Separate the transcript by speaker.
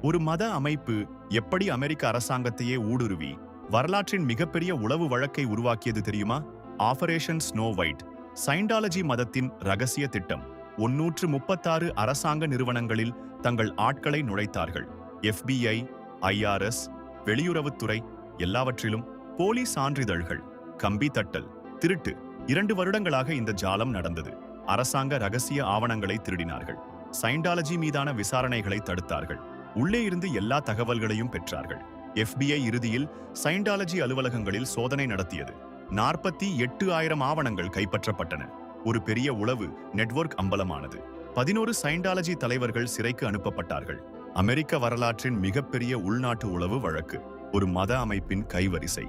Speaker 1: ஒரு மத அமைப்பு எப்படி அமெரிக்க அரசாங்கத்தையே ஊடுருவி வரலாற்றின் மிகப்பெரிய உளவு வழக்கை உருவாக்கியது தெரியுமா? ஆபரேஷன் ஸ்னோ ஒயிட், சைண்டாலஜி மதத்தின் ரகசிய திட்டம். 136 அரசாங்க நிறுவனங்களில் தங்கள் ஆட்களை நுழைத்தார்கள். FBI, IRS, வெளியுறவுத்துறை, எல்லாவற்றிலும் போலி சான்றிதழ்கள், கம்பி தட்டல், திருட்டு. 2 வருடங்களாக இந்த ஜாலம் நடந்தது. அரசாங்க ரகசிய ஆவணங்களை திருடினார்கள். சைண்டாலஜி மீதான விசாரணைகளை தடுத்தார்கள். உள்ளே இருந்து எல்லா தகவல்களையும் பெற்றார்கள். FBI இறுதியில் சைண்டாலஜி அலுவலகங்களில் சோதனை நடத்தியது. 48,000 ஆவணங்கள் கைப்பற்றப்பட்டன. ஒரு பெரிய உளவு நெட்வொர்க் அம்பலமானது. 11 சைண்டாலஜி தலைவர்கள் சிறைக்கு அனுப்பப்பட்டார்கள். அமெரிக்க வரலாற்றின் மிகப்பெரிய உள்நாட்டு உளவு வழக்கு. ஒரு மத அமைப்பின் கைவரிசை.